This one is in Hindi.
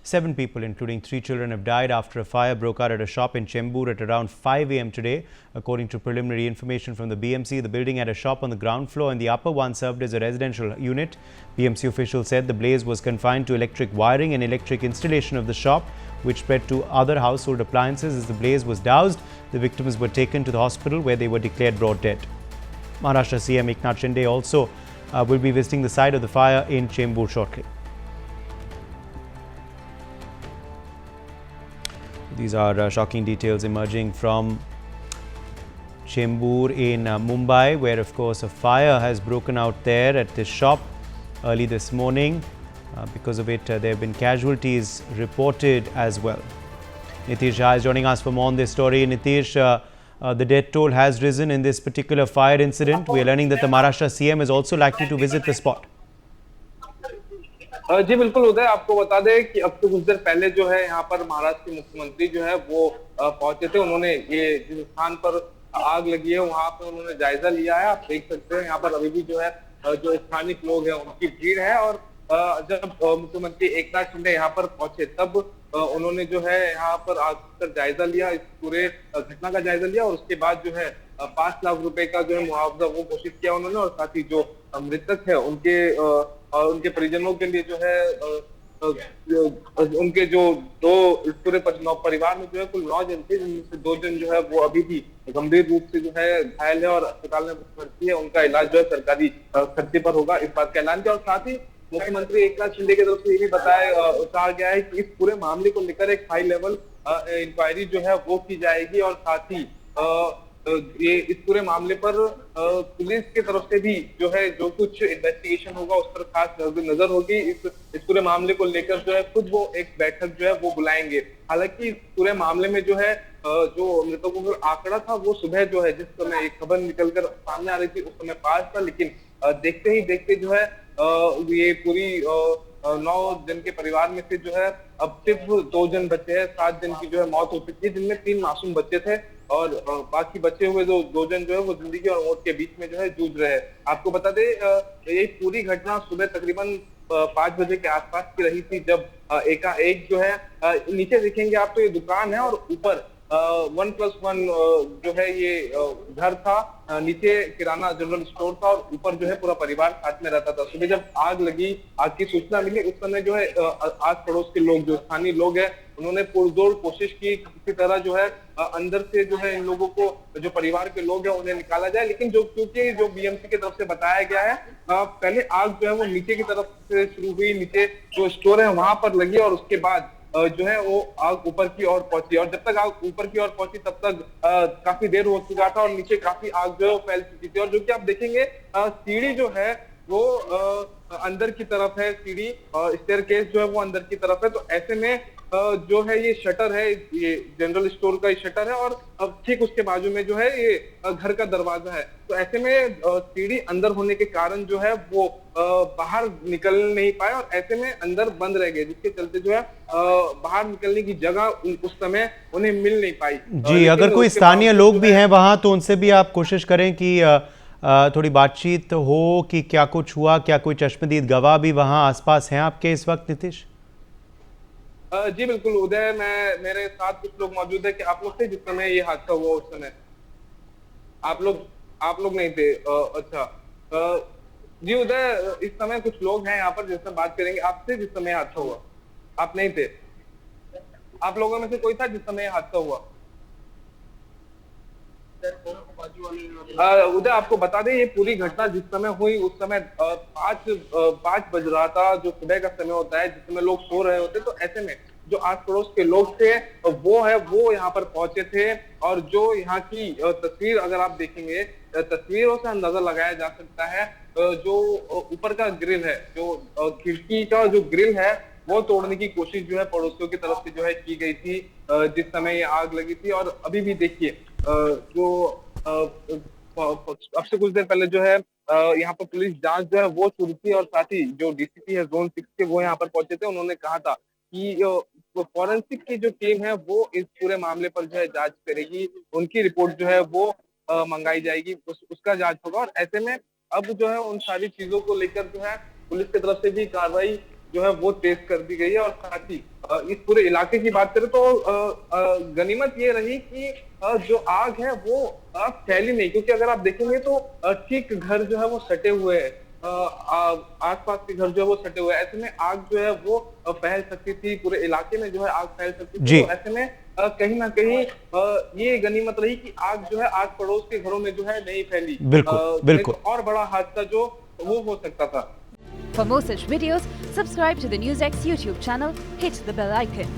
7 people, including 3 children, have died after a fire broke out at a shop in Chembur at around 5 a.m. today. According to preliminary information from the BMC, the building had a shop on the ground floor and the upper one served as a residential unit. BMC officials said the blaze was confined to electric wiring and electric installation of the shop, which spread to other household appliances. As the blaze was doused, the victims were taken to the hospital where they were declared brought dead. Maharashtra CM Eknath Shinde also will be visiting the site of the fire in Chembur shortly. These are shocking details emerging from Chembur in Mumbai, where of course a fire has broken out there at this shop early this morning. Because of it, there have been casualties reported as well. Nitish Jha is joining us for more on this story. Nitish, the death toll has risen in this particular fire incident. We are learning that the Maharashtra CM is also likely to visit the spot. जी बिल्कुल उदय, आपको बता दें कि अब तो कुछ देर पहले जो है यहाँ पर महाराष्ट्र के मुख्यमंत्री जो है वो पहुंचे थे। उन्होंने ये जिस स्थान पर आग लगी है वहां पर उन्होंने जायजा लिया है। आप देख सकते हैं यहाँ पर अभी भी जो है जो स्थानीय लोग हैं उनकी भीड़ है। और जब मुख्यमंत्री एकनाथ शिंदे यहाँ पर पहुंचे तब उन्होंने जो है यहाँ पर आकर जायजा लिया, इस पूरे घटना का जायजा लिया और उसके बाद जो है 5 लाख रुपए का जो है मुआवजा वो घोषित किया उन्होंने। और साथ ही जो मृतक है उनके परिजनों के लिए जो है उनके जो इस पूरे परिवार में जो है कुल 9 जन थे, जिनमें से 2 जन जो है वो अभी भी गंभीर रूप से जो है घायल है और अस्पताल में भर्ती है। उनका इलाज जो है सरकारी खर्चे पर होगा, इस बात का ऐलान किया। और साथ ही मुख्यमंत्री एकनाथ शिंदे की तरफ से ये भी कहा गया है कि इस पूरे मामले को लेकर एक हाई लेवल इंक्वायरी जो है वो की जाएगी। और साथ ही ये इस पूरे मामले पर पुलिस की तरफ से भी जो है जो कुछ इन्वेस्टिगेशन होगा उस पर खास नजर होगी। इस पूरे मामले को लेकर जो है खुद वो एक बैठक जो है वो बुलाएंगे। हालांकि इस पूरे मामले में जो है जो मृतकों का आंकड़ा था वो सुबह जो है जिस समय एक खबर निकलकर सामने आ रही थी उस समय 5 था, लेकिन देखते ही देखते जो है ये पूरी 9 जन के परिवार में से जो है अब सिर्फ 2 जन बचे हैं। 7 जन की जो है मौत हो चुकी है, जिनमें 3 मासूम बच्चे थे और बाकी बचे हुए जो 2 जन जो है वो जिंदगी और मौत के बीच में जो है जूझ रहे हैं। आपको बता दें ये पूरी घटना सुबह तकरीबन 5 बजे के आसपास की रही थी, जब एकाएक जो है नीचे देखेंगे आप तो ये दुकान है और ऊपर 1+1 जो है ये घर था, नीचे किराना जनरल स्टोर था और ऊपर जो है पूरा परिवार साथ में रहता था। सुबह जब आग लगी, आग की सूचना मिली, उस समय जो है आस पड़ोस के लोग जो स्थानीय लोग हैं उन्होंने पुरजोर कोशिश की किसी तरह जो है अंदर से जो है इन लोगों को जो परिवार के लोग हैं उन्हें निकाला जाए। लेकिन क्योंकि जो बीएमसी की तरफ से बताया गया है पहले आग जो है वो नीचे की तरफ से शुरू हुई, नीचे जो स्टोर है वहां पर लगी और उसके बाद जो है वो आग ऊपर की ओर पहुंची। और जब तक आग ऊपर की ओर पहुंची तब तक काफी देर हो चुका था और नीचे काफी आग जो है वो फैल चुकी थी। और जो कि आप देखेंगे सीढ़ी जो है वो अंदर की तरफ है, सीढ़ी स्टेयरकेस जो है वो अंदर की तरफ है। तो ऐसे में जो है ये शटर है, ये जनरल स्टोर का शटर है और अब ठीक उसके बाजू में जो है ये घर का दरवाजा है। तो ऐसे में सीढ़ी अंदर होने के कारण जो है वो बाहर निकल नहीं पाए और ऐसे में अंदर बंद रह गए, जिसके चलते जो है बाहर निकलने की जगह उस समय उन्हें मिल नहीं पाई। जी, अगर कोई स्थानीय लोग भी हैं वहां तो उनसे भी आप कोशिश करें कि थोड़ी बातचीत हो कि क्या कुछ हुआ, क्या कोई चश्मदीद गवाह भी वहां आसपास हैं आपके इस वक्त नीतीश? जी बिल्कुल उदय, मेरे साथ कुछ लोग मौजूद है। कि आप लोग थे जिस समय ये हादसा हुआ उस समय? आप लोग नहीं थे? अच्छा जी उदय, इस समय कुछ लोग हैं यहाँ पर जिससे बात करेंगे आपसे। जिस समय हादसा हुआ आप नहीं थे? आप लोगों में से कोई था जिस समय हादसा हुआ? उदय आपको बता दें ये पूरी घटना जिस समय हुई उस समय 5 बज रहा था, जो सुबह का समय होता है जिस समय लोग सो रहे होते। तो ऐसे में जो आस पड़ोस के लोग थे वो यहाँ पर पहुंचे थे और जो यहाँ की तस्वीर अगर आप देखेंगे, तस्वीरों से अंदाजा लगाया जा सकता है जो ऊपर का ग्रिल है, जो खिड़की का जो ग्रिल है वो तोड़ने की कोशिश जो है पड़ोसियों की तरफ से जो है की गई थी जिस समय ये आग लगी थी। और अभी भी देखिए जो अब से कुछ देर पहले जो है यहाँ पर पुलिस जांच जो है वो शुरू थी और साथ ही जो डीसीपी है जोन 6 के वो यहाँ पर पहुंचे थे। उन्होंने कहा था कि फॉरेंसिक की जो टीम है वो इस पूरे मामले पर जो है जांच करेगी, उनकी रिपोर्ट जो है वो मंगाई जाएगी, उसका जांच होगा। और ऐसे में अब जो है उन सारी चीजों को लेकर जो है पुलिस की तरफ से भी कार्रवाई जो है वो तेज कर दी गई है और साथ ही इस पूरे इलाके की बात करें तो गनीमत ये रही कि जो आग है वो फैली नहीं, क्योंकि अगर आप देखेंगे तो ठीक घर जो है वो सटे हुए हैं, आसपास के घर जो है वो सटे हुए हैं। ऐसे में आग जो है वो फैल सकती थी, पूरे इलाके में जो है आग फैल सकती थी। तो ऐसे में कहीं ना कहीं ये गनीमत रही कि आग जो है आस पड़ोस के घरों में जो है नहीं फैली। बिल्कुल बिल्कुल। नहीं तो और बड़ा हादसा जो वो हो सकता था। For more such videos, subscribe to the NewsX YouTube channel, hit the bell icon.